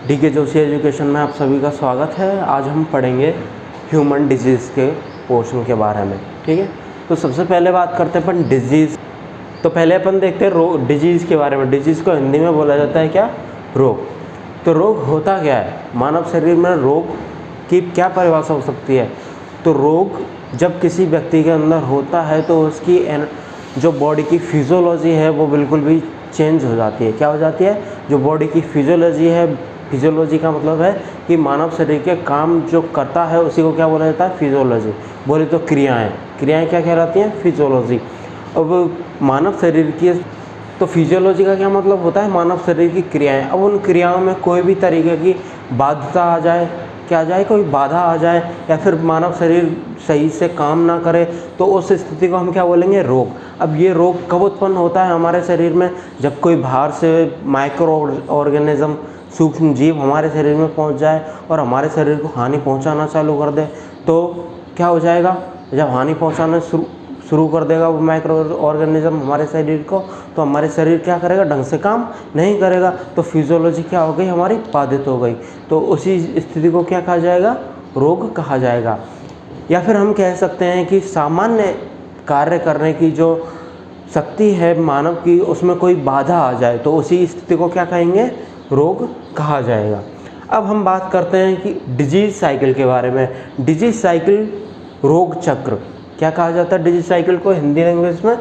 DK Joshi education में आप सभी का स्वागत है। आज हम पढ़ेंगे ह्यूमन डिजीज़ के पोर्शन के बारे में। ठीक है, तो सबसे पहले बात करते हैं अपन डिजीज़। तो पहले अपन देखते हैं डिजीज़ के बारे में। डिजीज़ को हिंदी में बोला जाता है क्या? रोग। तो रोग होता क्या है? मानव शरीर में रोग की क्या परिभाषा हो सकती है? तो रोग जब किसी व्यक्ति के अंदर होता है तो उसकी जो बॉडी की फिजियोलॉजी है वो बिल्कुल भी चेंज हो जाती है। क्या हो जाती है? जो बॉडी की फिजियोलॉजी है, फिजियोलॉजी का मतलब है कि मानव शरीर के काम जो करता है उसी को क्या बोला जाता है? फिजियोलॉजी। बोले तो क्रियाएं क्या कहलाती हैं? फिजियोलॉजी। अब मानव शरीर की तो फिजियोलॉजी का क्या मतलब होता है? मानव शरीर की क्रियाएं। अब उन क्रियाओं में कोई भी तरीके की बाध्यता आ जाए, क्या आ जाए, कोई बाधा आ जाए या फिर मानव शरीर सही से काम ना करे तो उस स्थिति को हम क्या बोलेंगे? रोग। अब ये रोग कब उत्पन्न होता है हमारे शरीर में? जब कोई बाहर से माइक्रो ऑर्गेनिज्म, सूक्ष्म जीव हमारे शरीर में पहुंच जाए और हमारे शरीर को हानि पहुंचाना चालू कर दे तो क्या हो जाएगा? जब हानि पहुंचाना शुरू कर देगा वो माइक्रो ऑर्गेनिज्म हमारे शरीर को, तो हमारे शरीर क्या करेगा? ढंग से काम नहीं करेगा। तो फिजियोलॉजी क्या हो गई? हमारी बाधित हो गई। तो उसी स्थिति को क्या कहा जाएगा? रोग कहा जाएगा। या फिर हम कह सकते हैं कि सामान्य कार्य करने की जो शक्ति है मानव की, उसमें कोई बाधा आ जाए तो उसी स्थिति को क्या कहेंगे? रोग कहा जाएगा। अब हम बात करते हैं कि डिजीज साइकिल के बारे में। डिजीज साइकिल, रोग चक्र, क्या कहा जाता है डिजीज साइकिल को हिंदी लैंग्वेज में?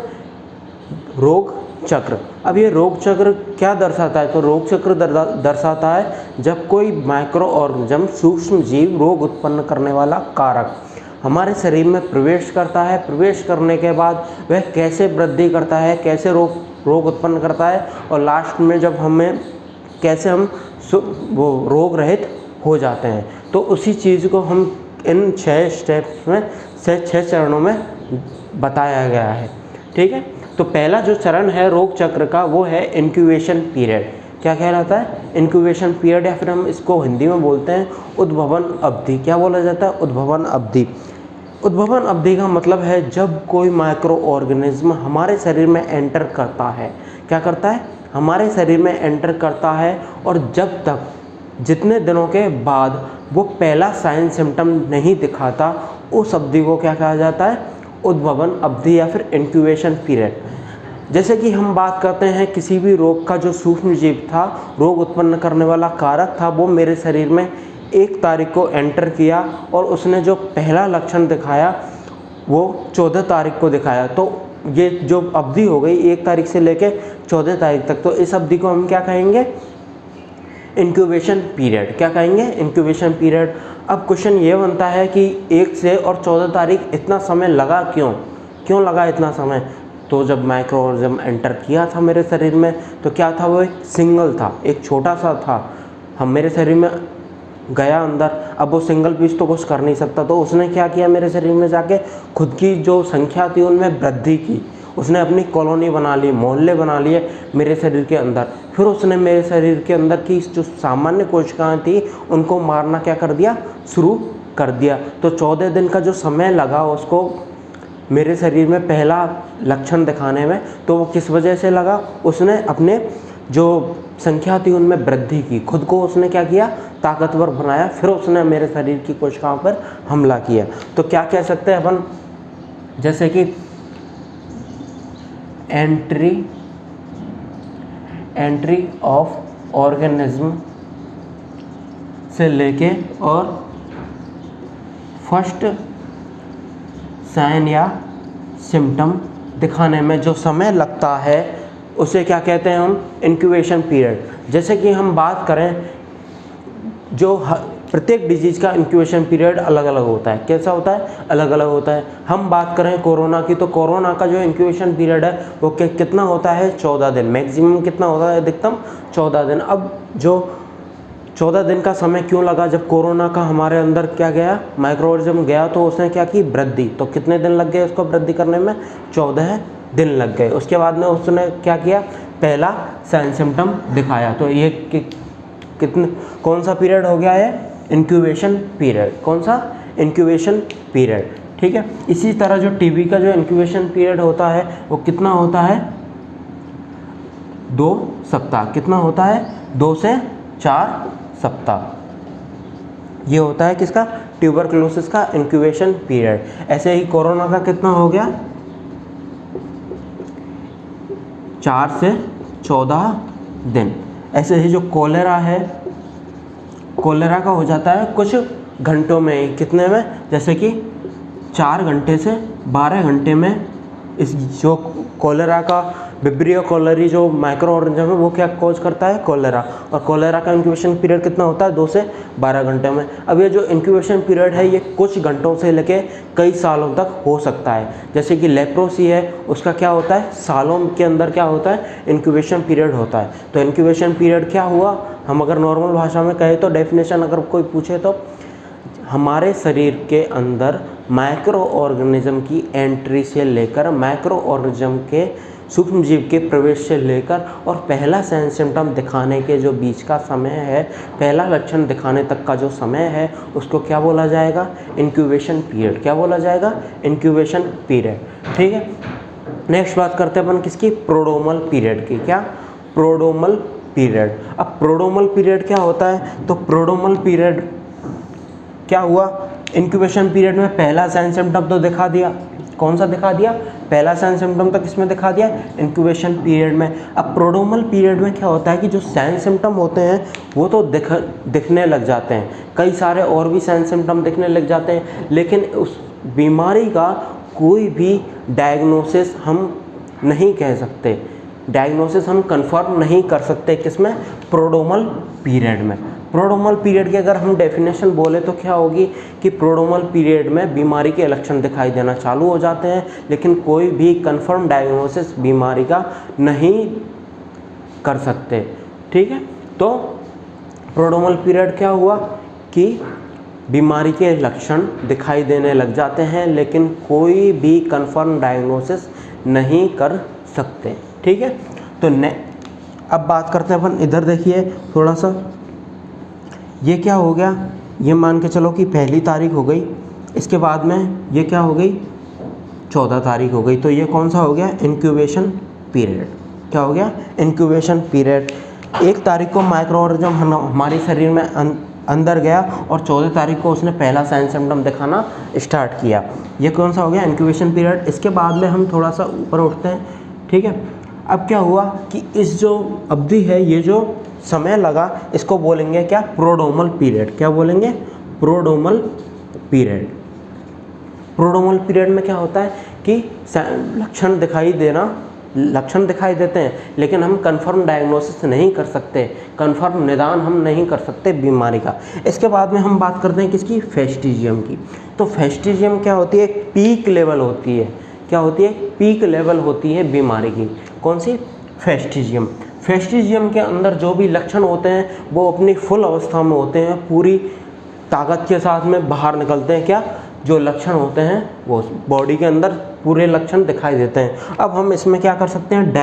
रोग चक्र। अब ये रोग चक्र क्या दर्शाता है? तो रोग चक्र दर्शाता है जब कोई माइक्रो ऑर्गेनिज्म, सूक्ष्म जीव, रोग उत्पन्न करने वाला कारक हमारे शरीर में प्रवेश करता है। प्रवेश करने के बाद वह कैसे वृद्धि करता है, कैसे रोग उत्पन्न करता है और लास्ट में जब हमें कैसे हम वो रोग रहित हो जाते हैं। तो उसी चीज़ को हम इन 6 स्टेप्स में से 6 चरणों में बताया गया है। ठीक है, तो पहला जो चरण है रोग चक्र का वो है इंक्यूबेशन पीरियड। क्या कहलाता है? इंक्यूबेशन पीरियड, या फिर हम इसको हिंदी में बोलते हैं उद्भवन अवधि। क्या बोला जाता है? उद्भवन अवधि। उद्भवन अवधि का मतलब है जब कोई माइक्रो ऑर्गेनिज्म हमारे शरीर में एंटर करता है। क्या करता है? हमारे शरीर में एंटर करता है और जब तक जितने दिनों के बाद वो पहला साइन सिम्टम नहीं दिखाता, उस अवधि को क्या कहा जाता है? उद्भवन अवधि या फिर इंक्यूबेशन पीरियड। जैसे कि हम बात करते हैं किसी भी रोग का जो सूक्ष्म जीव था, रोग उत्पन्न करने वाला कारक था, वो मेरे शरीर में 1 तारीख को एंटर किया और उसने जो पहला लक्षण दिखाया वो 14 तारीख को दिखाया। तो ये जो अवधि हो गई 1 तारीख से लेके 14 तारीख तक, तो इस अवधि को हम क्या कहेंगे? Incubation period. क्या कहेंगे? Incubation period. अब क्वेश्चन ये बनता है कि 1 से और 14 तारीख इतना समय लगा क्यों लगा इतना समय? तो जब माइक्रो ऑर्गेनिज्म एंटर किया था मेरे शरीर में तो क्या था? वो एक सिंगल था, एक छोटा सा था। हम मेरे शरीर में गया अंदर, अब वो सिंगल पीस तो कुछ कर नहीं सकता, तो उसने क्या किया? मेरे शरीर में जाके खुद की जो संख्या थी उनमें वृद्धि की। उसने अपनी कॉलोनी बना ली, मोहल्ले बना लिए मेरे शरीर के अंदर। फिर उसने मेरे शरीर के अंदर की जो सामान्य कोशिकाएं थी उनको मारना क्या कर दिया? शुरू कर दिया। तो 14 दिन का जो समय लगा उसको मेरे शरीर में पहला लक्षण दिखाने में, तो वो किस वजह से लगा? उसने अपने जो संख्या थी उनमें वृद्धि की, खुद को उसने क्या किया? ताकतवर बनाया। फिर उसने मेरे शरीर की कोशिकाओं पर हमला किया। तो क्या कह सकते हैं अपन? जैसे कि एंट्री ऑफ ऑर्गेनिज्म से लेके और फर्स्ट साइन या सिम्टम दिखाने में जो समय लगता है उसे क्या कहते हैं हम? Incubation period. जैसे कि हम बात करें, जो प्रत्येक डिजीज़ का इंक्यूबेशन पीरियड अलग अलग होता है। कैसा होता है? अलग अलग होता है। हम बात करें कोरोना की, तो कोरोना का जो इंक्यूबेशन पीरियड है वो कितना होता है? 14 दिन। मैक्सिमम कितना होता है? अधिकतम 14 दिन। अब जो 14 दिन का समय क्यों लगा? जब कोरोना का हमारे अंदर क्या गया? माइक्रो ऑर्गेनिज्म गया तो उसने क्या की? वृद्धि। तो कितने दिन लग गए उसको वृद्धि करने में? 14 दिन लग गए। उसके बाद में उसने क्या किया? पहला साइन सिम्टम दिखाया। तो ये कौन सा पीरियड हो गया है? Incubation period. कौन सा? Incubation period. ठीक है, इसी तरह जो टीबी का जो इंक्यूबेशन पीरियड होता है वो कितना होता है? 2 सप्ताह। कितना होता है? 2 से 4 सप्ताह। ये होता है किसका? ट्यूबरकुलोसिस का इंक्यूबेशन पीरियड। ऐसे ही कोरोना का कितना हो गया? 4 से 14 दिन। ऐसे ही जो कोलेरा है, कोलेरा का हो जाता है कुछ घंटों में ही। कितने में? जैसे कि 4 घंटे से 12 घंटे में इस जो कोलेरा का विब्रियो कोलेरी जो माइक्रो ऑर्गेनिज्म है वो क्या कॉज करता है? कोलेरा। और कोलेरा का इंक्यूबेशन पीरियड कितना होता है? 2 से 12 घंटे में। अब ये जो इंक्यूबेशन पीरियड है ये कुछ घंटों से लेके कई सालों तक हो सकता है। जैसे कि लेप्रोसी है, उसका क्या होता है? सालों के अंदर क्या होता है? इंक्यूबेशन पीरियड होता है। तो इंक्यूबेशन पीरियड क्या हुआ? हम अगर नॉर्मल भाषा में कहें तो डेफिनेशन अगर कोई पूछे तो हमारे शरीर के अंदर माइक्रो ऑर्गेनिज्म की एंट्री से लेकर, माइक्रो ऑर्गेनिज्म के सूक्ष्म जीव के प्रवेश से लेकर और पहला साइन सिम्टम दिखाने के जो बीच का समय है, पहला लक्षण दिखाने तक का जो समय है, उसको क्या बोला जाएगा? Incubation period. क्या बोला जाएगा? Incubation period. ठीक है। नेक्स्ट बात करते हैं अपन किसकी? प्रोड्रोमल पीरियड की। क्या? Prodromal period. अब प्रोड्रोमल पीरियड क्या होता है? तो प्रोड्रोमल पीरियड क्या हुआ? इंक्यूबेशन पीरियड में पहला साइन सिम्टम तो दिखा दिया। कौन सा दिखा दिया? पहला साइन सिम्टम तो किसमें दिखा दिया? इंक्यूबेशन पीरियड में। अब प्रोड्रोमल पीरियड में क्या होता है कि जो साइन सिम्टम होते हैं वो तो दिखने लग जाते हैं, कई सारे और भी साइन सिम्टम दिखने लग जाते हैं, लेकिन उस बीमारी का कोई भी डायग्नोसिस हम नहीं कह सकते, डायग्नोसिस हम कंफर्म नहीं कर सकते। किसमें? प्रोड्रोमल पीरियड में। प्रोड्रोमल पीरियड की अगर हम डेफिनेशन बोले तो क्या होगी कि प्रोड्रोमल पीरियड में बीमारी के लक्षण दिखाई देना चालू हो जाते हैं, लेकिन कोई भी कंफर्म डायग्नोसिस बीमारी का नहीं कर सकते। ठीक है। तो प्रोड्रोमल पीरियड क्या हुआ कि बीमारी के लक्षण दिखाई देने लग जाते हैं, लेकिन कोई भी कंफर्म डायग्नोसिस नहीं कर सकते। ठीक है। तो अब बात करते हैं अपन, इधर देखिए थोड़ा सा, ये क्या हो गया? ये मान के चलो कि पहली तारीख हो गई, इसके बाद में ये क्या हो गई? 14 तारीख हो गई। तो ये कौन सा हो गया? Incubation period. क्या हो गया? Incubation period. 1 तारीख को माइक्रो ऑर्गेनिज्म हमारे शरीर में अंदर गया और 14 तारीख को उसने पहला साइन सिम्टम दिखाना स्टार्ट किया। ये कौन सा हो गया? Incubation period. इसके बाद में हम थोड़ा सा ऊपर उठते हैं। ठीक है। अब क्या हुआ कि इस जो अवधि है, ये जो समय लगा, इसको बोलेंगे क्या? Prodromal period. क्या बोलेंगे? Prodromal period. प्रोड्रोमल पीरियड में क्या होता है कि लक्षण दिखाई देते हैं, लेकिन हम कंफर्म डायग्नोसिस नहीं कर सकते, कंफर्म निदान हम नहीं कर सकते बीमारी का। इसके बाद में हम बात करते हैं किसकी? फेस्टिजियम की। तो फेस्टिजियम क्या होती है? एक पीक लेवल होती है। क्या होती है? पीक लेवल होती है बीमारी की। कौन सी? फेस्टिजियम। फेस्टिजियम के अंदर जो भी लक्षण होते हैं वो अपनी फुल अवस्था में होते हैं, पूरी ताकत के साथ में बाहर निकलते हैं। क्या? जो लक्षण होते हैं वो बॉडी के अंदर पूरे लक्षण दिखाई देते हैं। अब हम इसमें क्या कर सकते हैं?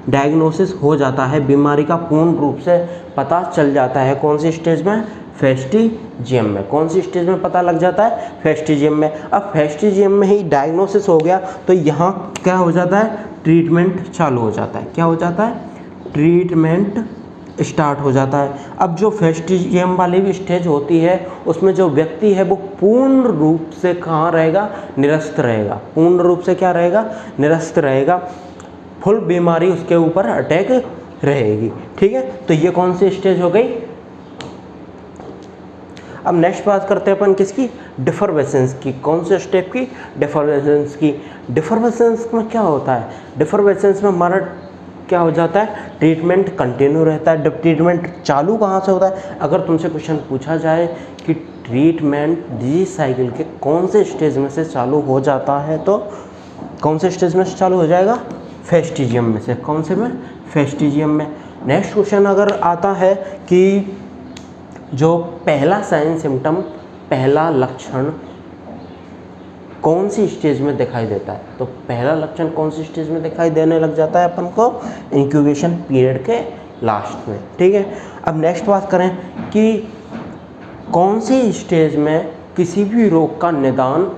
डायग्नोसिस हो जाता है, बीमारी का पूर्ण रूप से पता चल जाता है। कौन सी स्टेज में? फेस्टिजियम में। कौन सी स्टेज में पता लग जाता है? फेस्टिजियम में। अब फेस्टिजियम में ही डायग्नोसिस हो गया तो यहाँ क्या हो जाता है? ट्रीटमेंट चालू हो जाता है। क्या हो जाता है? ट्रीटमेंट स्टार्ट हो जाता है। अब जो फेस्टिजियम वाली भी स्टेज होती है उसमें जो व्यक्ति है वो पूर्ण रूप से कहाँ रहेगा? निरस्त रहेगा। पूर्ण रूप से क्या रहेगा? निरस्त रहेगा। फुल बीमारी उसके ऊपर अटैक रहेगी। ठीक है। तो ये कौन सी स्टेज हो गई? अब नेक्स्ट बात करते हैं अपन किसकी? डिफरवेसेंस की। कौन से स्टेप की? डिफरवेसेंस की। डिफरवेसेंस में क्या होता है? डिफरवेसेंस में हमारा क्या हो जाता है? ट्रीटमेंट कंटिन्यू रहता है। ट्रीटमेंट चालू कहाँ से होता है? अगर तुमसे क्वेश्चन पूछा जाए कि ट्रीटमेंट डिजीज साइकिल के कौन से स्टेज में से चालू हो जाता है, तो कौन से स्टेज में से चालू हो जाएगा? फेस्टिजियम में से। कौन से में? फेस्टिजियम में। नेक्स्ट क्वेश्चन अगर आता है कि जो पहला साइन सिम्टम, पहला लक्षण कौन सी स्टेज में दिखाई देता है, तो पहला लक्षण कौन सी स्टेज में दिखाई देने लग जाता है अपन को? इंक्यूबेशन पीरियड के लास्ट में। ठीक है। अब नेक्स्ट बात करें कि कौन सी स्टेज में किसी भी रोग का निदान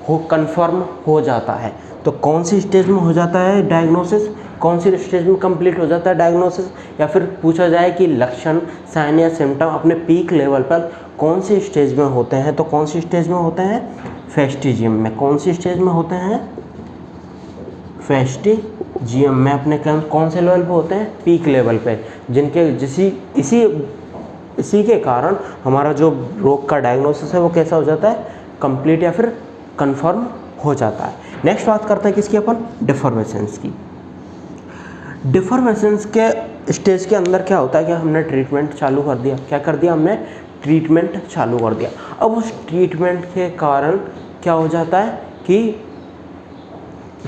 कंफर्म हो जाता है, तो कौन सी स्टेज में हो जाता है डायग्नोसिस? कौन सी स्टेज में कंप्लीट हो जाता है डायग्नोसिस, या फिर पूछा जाए कि लक्षण, साइन या सिम्टम अपने पीक लेवल पर कौन सी स्टेज में होते हैं, तो कौन सी स्टेज में होते हैं, फेस्टिजियम में। कौन सी स्टेज में होते हैं, फेस्टिजियम में, अपने कौन से लेवल पे होते हैं, पीक लेवल पे, जिनके इसी के कारण हमारा जो रोग का डायग्नोसिस है वो कैसा हो जाता है, कंप्लीट या फिर कंफर्म हो जाता है। नेक्स्ट बात करते हैं किसकी, अपन डिफॉर्मेशंस की। डिफॉर्मेशंस के स्टेज के अंदर क्या होता है कि हमने ट्रीटमेंट चालू कर दिया, क्या कर दिया हमने, ट्रीटमेंट चालू कर दिया। अब उस ट्रीटमेंट के कारण क्या हो जाता है कि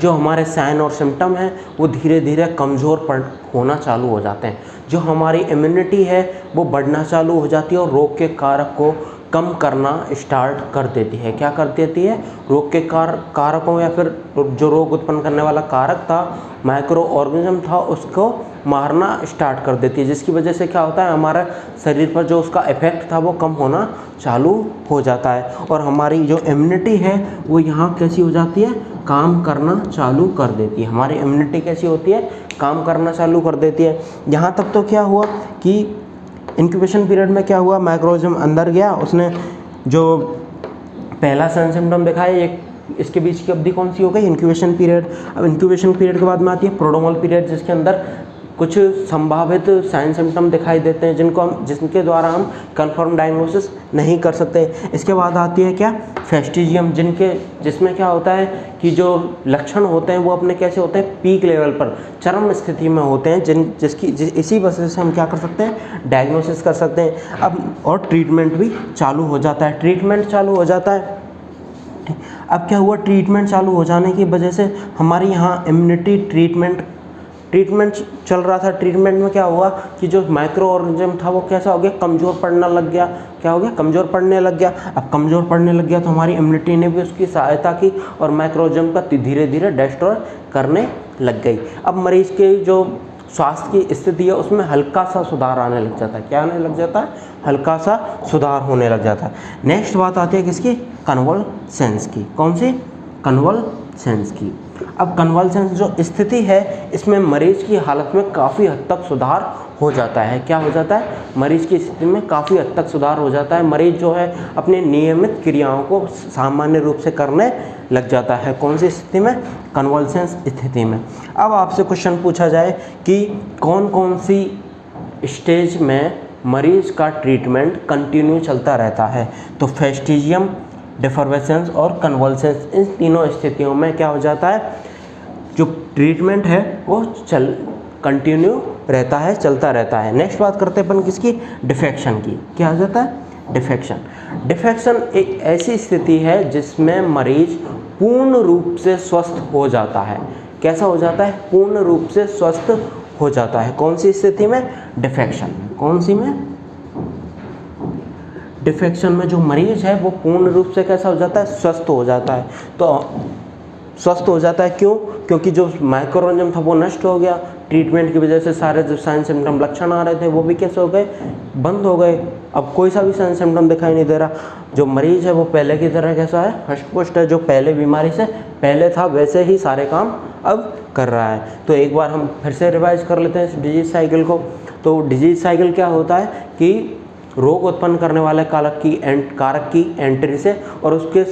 जो हमारे साइन और सिम्टम हैं वो धीरे धीरे कमज़ोर होना चालू हो जाते हैं, जो हमारी इम्यूनिटी है वो बढ़ना चालू हो जाती है और रोग के कारक को कम करना स्टार्ट कर देती है। क्या कर देती है, रोग के कारकों या फिर जो रोग उत्पन्न करने वाला कारक था, माइक्रो ऑर्गेनिज्म था, उसको मारना स्टार्ट कर देती है, जिसकी वजह से क्या होता है, हमारा शरीर पर जो उसका इफेक्ट था वो कम होना चालू हो जाता है और हमारी जो इम्यूनिटी है वो यहाँ कैसी हो जाती है, काम करना चालू कर देती है। हमारी इम्यूनिटी कैसी होती है, काम करना चालू कर देती है। यहाँ तक तो क्या हुआ कि इंक्यूबेशन पीरियड में क्या हुआ, माइक्रोऑर्गेनिज्म अंदर गया, उसने जो पहला साइन सिम्टम दिखाया, एक इसके बीच की अवधि कौन सी हो गई, इंक्यूबेशन पीरियड। अब इंक्यूबेशन पीरियड के बाद में आती है प्रोड्रोमल पीरियड, जिसके अंदर कुछ संभावित साइन सिम्टम दिखाई देते हैं जिनके द्वारा हम कंफर्म डायग्नोसिस नहीं कर सकते। इसके बाद आती है क्या, फेस्टिजियम, जिसमें क्या होता है कि जो लक्षण होते हैं वो अपने कैसे होते हैं, पीक लेवल पर, चरम स्थिति में होते हैं, इसी वजह से हम क्या कर सकते हैं, डायग्नोसिस कर सकते हैं। अब और ट्रीटमेंट भी चालू हो जाता है, ट्रीटमेंट चालू हो जाता है। अब क्या हुआ, ट्रीटमेंट चालू हो जाने की वजह से हमारी यहाँ इम्यूनिटी ट्रीटमेंट चल रहा था। ट्रीटमेंट में क्या हुआ कि जो माइक्रो ऑर्गेनिज्म था वो कैसा हो गया, कमज़ोर पड़ने लग गया। क्या हो गया, कमज़ोर पड़ने लग गया। अब कमज़ोर पड़ने लग गया तो हमारी इम्यूनिटी ने भी उसकी सहायता की और माइक्रो ऑर्गेनिज्म का धीरे धीरे डिस्ट्रॉय करने लग गई। अब मरीज़ के जो स्वास्थ्य की स्थिति है उसमें हल्का सा सुधार आने लग जाता है। क्या आने लग जाता है, हल्का सा सुधार होने लग जाता है। नेक्स्ट बात आती है किसकी, कन्वल्सेंस की। कौन सी, कन्वल्सेंस की। अब कन्वल्सेंस जो स्थिति है इसमें मरीज की हालत में काफ़ी हद तक सुधार हो जाता है। क्या हो जाता है, मरीज की स्थिति में काफ़ी हद तक सुधार हो जाता है। मरीज जो है अपने नियमित क्रियाओं को सामान्य रूप से करने लग जाता है। कौन सी स्थिति में, कन्वल्सेंस स्थिति में। अब आपसे क्वेश्चन पूछा जाए कि कौन कौन सी स्टेज में मरीज का ट्रीटमेंट कंटिन्यू चलता रहता है, तो फेस्टिजियम, डिफॉर्मेशंस और कन्वल्सेंस, इन तीनों स्थितियों में क्या हो जाता है, जो ट्रीटमेंट है वो कंटिन्यू रहता है, चलता रहता है। नेक्स्ट बात करते हैं अपन किसकी, डिफेक्शन की। क्या हो जाता है, डिफेक्शन एक ऐसी स्थिति है जिसमें मरीज पूर्ण रूप से स्वस्थ हो जाता है। कैसा हो जाता है, पूर्ण रूप से स्वस्थ हो जाता है। कौन सी स्थिति में, डिफेक्शन में। कौन सी में, डिफेक्शन में जो मरीज है वो पूर्ण रूप से कैसा हो जाता है, स्वस्थ हो जाता है। तो स्वस्थ हो जाता है क्यों, क्योंकि जो माइक्रोऑर्गेनिज्म था वो नष्ट हो गया। ट्रीटमेंट की वजह से सारे जो साइन सिम्टम लक्षण आ रहे थे वो भी कैसे हो गए, बंद हो गए। अब कोई सा भी साइन सिम्टम दिखाई नहीं दे रहा। जो मरीज है वो पहले की तरह कैसा है, हष्ट-पुष्ट है, जो पहले बीमारी से पहले था वैसे ही सारे काम अब कर रहा है। तो एक बार हम फिर से रिवाइज कर लेते हैं इस डिजीज साइकिल को। तो डिजीज साइकिल क्या होता है कि रोग उत्पन्न करने वाले कारक की एंट्री से और उसके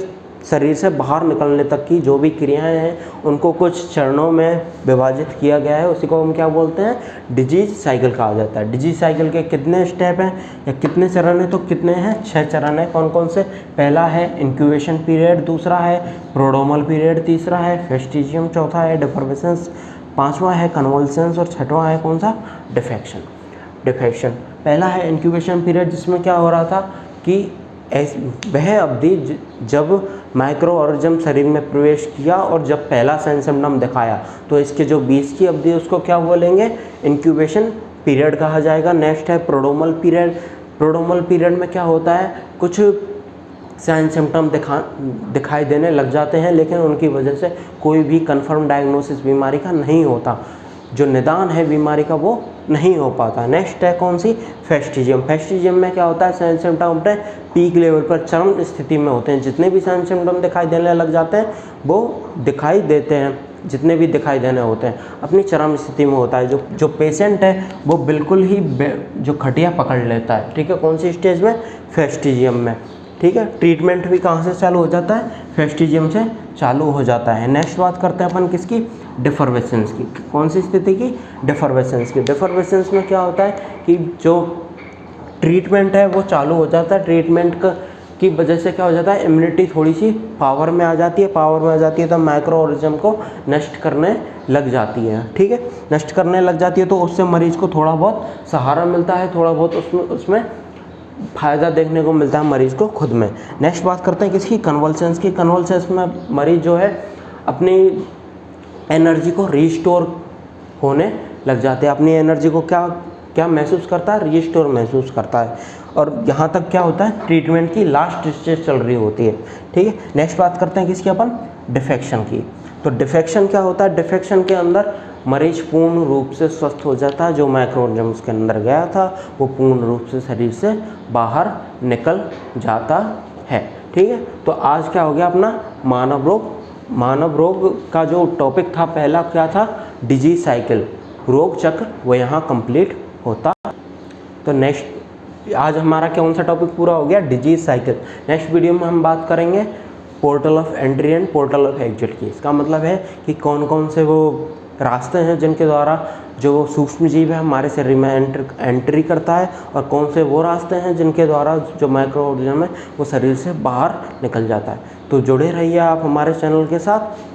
शरीर से बाहर निकलने तक की जो भी क्रियाएं हैं उनको कुछ चरणों में विभाजित किया गया है, उसी को हम क्या बोलते हैं, डिजीज साइकिल कहा जाता है। डिजीज साइकिल के कितने स्टेप हैं या कितने चरण हैं, तो कितने हैं, 6 चरण हैं। कौन कौन से, पहला है इंक्यूबेशन पीरियड, दूसरा है प्रोड्रोमल पीरियड, तीसरा है फेस्टिजियम, चौथा है डिफॉर्मेशंस, पांचवा है कन्वल्सेंस और छठवां है कौन सा, डिफेक्शन। पहला है इंक्यूबेशन पीरियड, जिसमें क्या हो रहा था कि वह अवधि जब माइक्रो ऑर्गेनिज्म शरीर में प्रवेश किया और जब पहला साइन सिम्टम दिखाया, तो इसके जो बीच की अवधि उसको क्या बोलेंगे, इंक्यूबेशन पीरियड कहा जाएगा। नेक्स्ट है प्रोड्रोमल पीरियड। प्रोड्रोमल पीरियड में क्या होता है, कुछ साइन सिम्टम दिखाई देने लग जाते हैं लेकिन उनकी वजह से कोई भी कंफर्म डायग्नोसिस बीमारी का नहीं होता, जो निदान है बीमारी का वो नहीं हो पाता। नेक्स्ट है कौन सी, फेस्टिजियम। फेस्टिजियम में क्या होता है, साइन सिम्टम अपने पीक लेवल पर चरम स्थिति में होते हैं। जितने भी साइन सिम्टम दिखाई देने लग जाते हैं वो दिखाई देते हैं जितने भी दिखाई देने होते हैं अपनी चरम स्थिति में होता है। जो पेशेंट है वो बिल्कुल ही जो खटिया पकड़ लेता है, ठीक है। कौन सी स्टेज में? फेस्टिजियम में, ठीक है। ट्रीटमेंट भी कहाँ से चालू हो जाता है? फेस्टिजियम से चालू हो जाता है। नेक्स्ट बात करते हैं अपन किसकी? डिफर्वेसेंस की। कौन सी स्थिति की? डिफर्वेसेंस की। डिफर्वेसेंस में क्या होता है कि जो ट्रीटमेंट है वो चालू हो जाता है। ट्रीटमेंट की वजह से क्या हो जाता है? इम्यूनिटी थोड़ी सी पावर में आ जाती है। पावर में आ जाती है तो माइक्रो ऑर्गेनिज्म को नष्ट करने लग जाती है, ठीक है। नष्ट करने लग जाती है तो उससे मरीज को थोड़ा बहुत सहारा मिलता है, थोड़ा बहुत उसमें फ़ायदा देखने को मिलता है मरीज़ को खुद में। नेक्स्ट बात करते हैं किसकी? कन्वल्सेंस की। कन्वल्सेंस में मरीज़ जो है अपनी एनर्जी को रीस्टोर होने लग जाते हैं। अपनी एनर्जी को क्या महसूस करता है? रीस्टोर महसूस करता है। और यहाँ तक क्या होता है? ट्रीटमेंट की लास्ट स्टेज चल रही होती है, ठीक है। नेक्स्ट बात करते हैं किसकी अपन? डिफेक्शन की। तो डिफेक्शन क्या होता है? डिफेक्शन के अंदर मरीज पूर्ण रूप से स्वस्थ हो जाता है। जो माइक्रो ऑर्गेनिज्म उसके अंदर गया था वो पूर्ण रूप से शरीर से बाहर निकल जाता है, ठीक है। तो आज क्या हो गया अपना? मानव रोग। मानव रोग का जो टॉपिक था पहला क्या था? डिजीज साइकिल, रोग चक्र, वो यहाँ कंप्लीट होता। तो नेक्स्ट आज हमारा कौन सा टॉपिक पूरा हो गया? Disease cycle. नेक्स्ट वीडियो में हम बात करेंगे portal of entry and portal of exit की। इसका मतलब है कि कौन कौन से वो रास्ते हैं जिनके द्वारा जो सूक्ष्म जीव है हमारे शरीर में एंट्री करता है, और कौन से वो रास्ते हैं जिनके द्वारा जो माइक्रो ऑर्गेनिज्म है वो शरीर से बाहर निकल जाता है। तो जुड़े रहिए आप हमारे चैनल के साथ।